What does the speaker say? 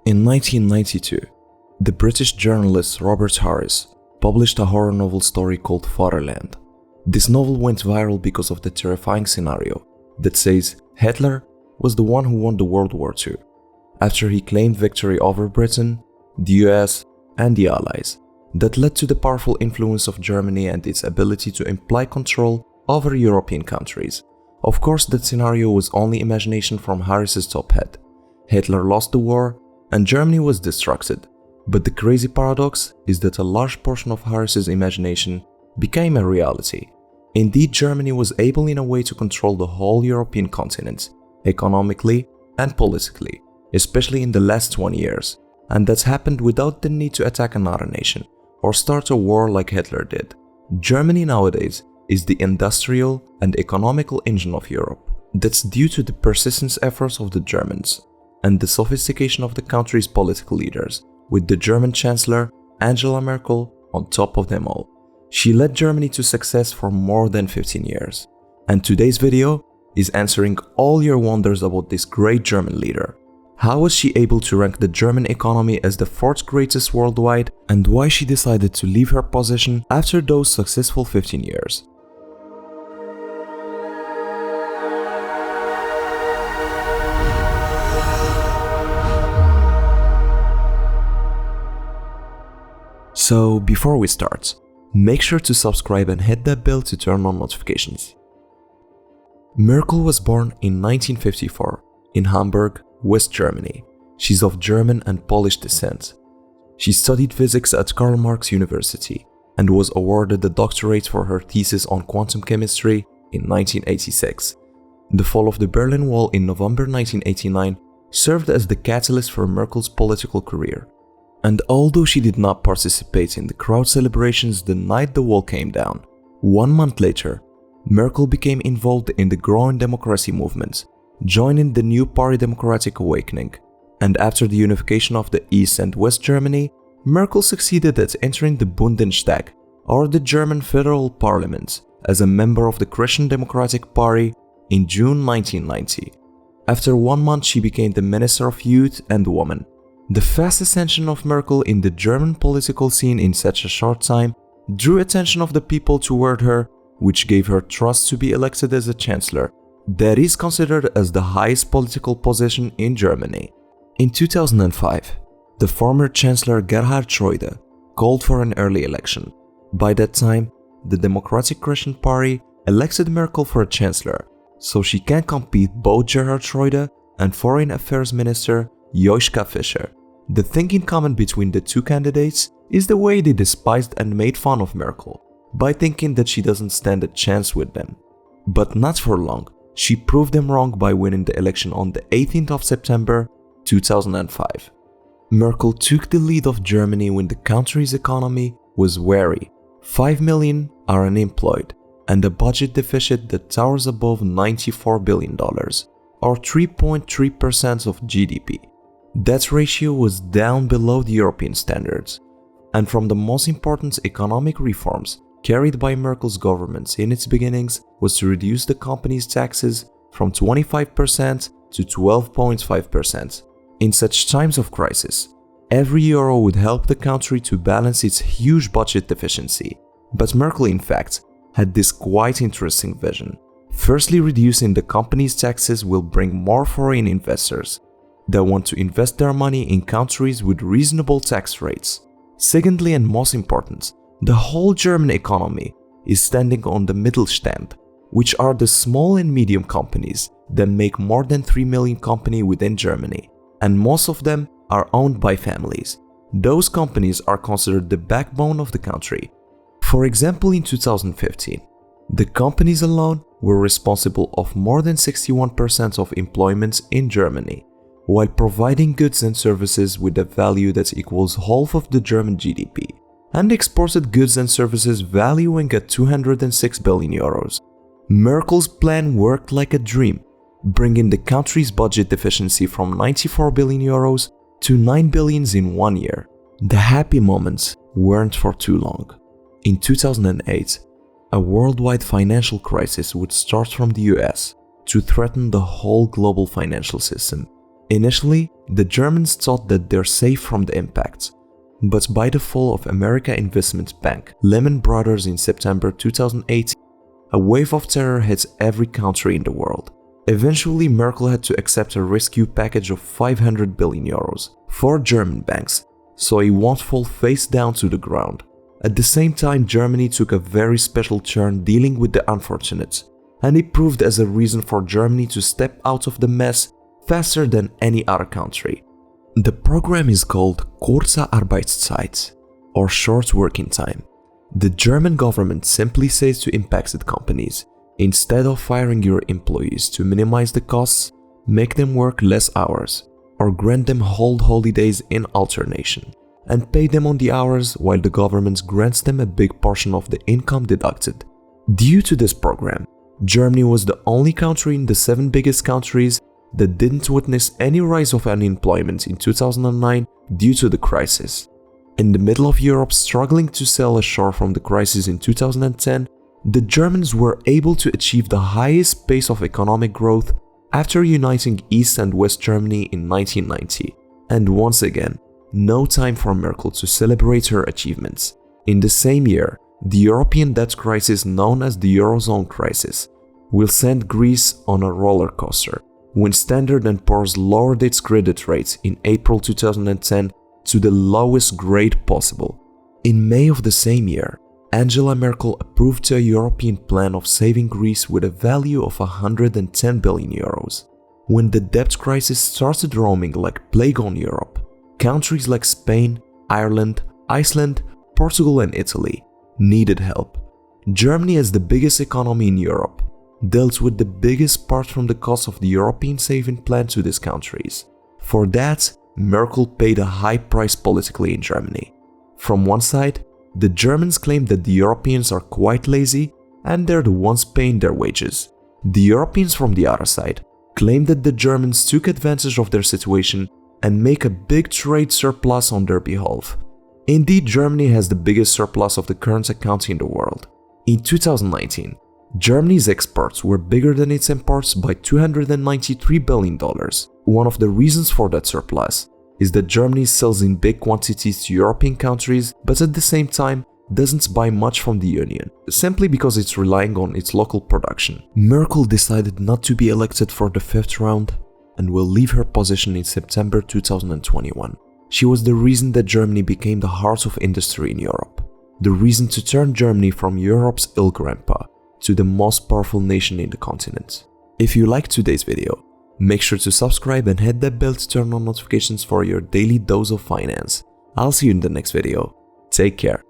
In 1992, the British journalist Robert Harris published a horror novel story called Fatherland. This novel went viral because of the terrifying scenario that says Hitler was the one who won the World War II, after he claimed victory over Britain, the US, and the Allies. That led to the powerful influence of Germany and its ability to imply control over European countries. Of course, that scenario was only imagination from Harris's top head. Hitler lost the war, and Germany was destructed. But the crazy paradox is that a large portion of Harris's imagination became a reality. Indeed, Germany was able in a way to control the whole European continent, economically and politically, especially in the last 20 years. And that's happened without the need to attack another nation or start a war like Hitler did. Germany nowadays is the industrial and economical engine of Europe. That's due to the persistent efforts of the Germans and the sophistication of the country's political leaders, with the German Chancellor Angela Merkel on top of them all. She led Germany to success for more than 15 years. And today's video is answering all your wonders about this great German leader. How was she able to rank the German economy as the 4th greatest worldwide, and why she decided to leave her position after those successful 15 years. So before we start, make sure to subscribe and hit that bell to turn on notifications. Merkel was born in 1954 in Hamburg, West Germany. She's of German and Polish descent. She studied physics at Karl Marx University and was awarded the doctorate for her thesis on quantum chemistry in 1986. The fall of the Berlin Wall in November 1989 served as the catalyst for Merkel's political career. And although she did not participate in the crowd celebrations the night the wall came down, 1 month later, Merkel became involved in the growing democracy movement, joining the new party Democratic Awakening. And after the unification of the East and West Germany, Merkel succeeded at entering the Bundestag, or the German Federal Parliament, as a member of the Christian Democratic Party in June 1990. After 1 month, she became the Minister of Youth and Women. The fast ascension of Merkel in the German political scene in such a short time drew attention of the people toward her, which gave her trust to be elected as a chancellor. That is considered as the highest political position in Germany. In 2005, the former Chancellor Gerhard Schröder called for an early election. By that time, the Democratic Christian Party elected Merkel for a chancellor, so she can compete both Gerhard Schröder and Foreign Affairs Minister Joschka Fischer. The thing in common between the two candidates is the way they despised and made fun of Merkel, by thinking that she doesn't stand a chance with them. But not for long, she proved them wrong by winning the election on the 18th of September 2005. Merkel took the lead of Germany when the country's economy was weary, 5 million are unemployed, and a budget deficit that towers above $94 billion, or 3.3% of GDP. That ratio was down below the European standards, and from the most important economic reforms carried by Merkel's government in its beginnings was to reduce the company's taxes from 25% to 12.5%. In such times of crisis, every euro would help the country to balance its huge budget deficiency. But Merkel, in fact, had this quite interesting vision. Firstly, reducing the company's taxes will bring more foreign investors that want to invest their money in countries with reasonable tax rates. Secondly, and most important, the whole German economy is standing on the Mittelstand, which are the small and medium companies that make more than 3 million companies within Germany, and most of them are owned by families. Those companies are considered the backbone of the country. For example, in 2015, the companies alone were responsible of more than 61% of employment in Germany, while providing goods and services with a value that equals half of the German GDP, and exported goods and services valuing at 206 billion euros. Merkel's plan worked like a dream, bringing the country's budget deficiency from 94 billion euros to 9 billion in 1 year. The happy moments weren't for too long. In 2008, a worldwide financial crisis would start from the US to threaten the whole global financial system. Initially, the Germans thought that they're safe from the impact, but by the fall of America Investment Bank Lehman Brothers in September 2008, a wave of terror hit every country in the world. Eventually, Merkel had to accept a rescue package of 500 billion euros for German banks, so he won't fall face down to the ground. At the same time, Germany took a very special turn dealing with the unfortunate, and it proved as a reason for Germany to step out of the mess faster than any other country. The program is called Kurze Arbeitszeit, or short working time. The German government simply says to impacted companies, instead of firing your employees to minimize the costs, make them work less hours, or grant them whole holidays in alternation, and pay them on the hours while the government grants them a big portion of the income deducted. Due to this program, Germany was the only country in the 7 biggest countries that didn't witness any rise of unemployment in 2009 due to the crisis. In the middle of Europe struggling to sail ashore from the crisis in 2010, the Germans were able to achieve the highest pace of economic growth after uniting East and West Germany in 1990. And once again, no time for Merkel to celebrate her achievements. In the same year, the European debt crisis known as the Eurozone crisis will send Greece on a roller coaster when Standard & Poor's lowered its credit rates in April 2010 to the lowest grade possible. In May of the same year, Angela Merkel approved a European plan of saving Greece with a value of 110 billion euros. When the debt crisis started roaming like plague on Europe, countries like Spain, Ireland, Iceland, Portugal and Italy needed help. Germany, as the biggest economy in Europe, dealt with the biggest part from the cost of the European saving plan to these countries. For that, Merkel paid a high price politically in Germany. From one side, the Germans claimed that the Europeans are quite lazy and they're the ones paying their wages. The Europeans from the other side claimed that the Germans took advantage of their situation and make a big trade surplus on their behalf. Indeed, Germany has the biggest surplus of the current account in the world. In 2019, Germany's exports were bigger than its imports by $293 billion. One of the reasons for that surplus is that Germany sells in big quantities to European countries, but at the same time doesn't buy much from the Union, simply because it's relying on its local production. Merkel decided not to be elected for the 5th round and will leave her position in September 2021. She was the reason that Germany became the heart of industry in Europe, the reason to turn Germany from Europe's ill grandpa to the most powerful nation in the continent. If you liked today's video, make sure to subscribe and hit that bell to turn on notifications for your daily dose of finance. I'll see you in the next video. Take care.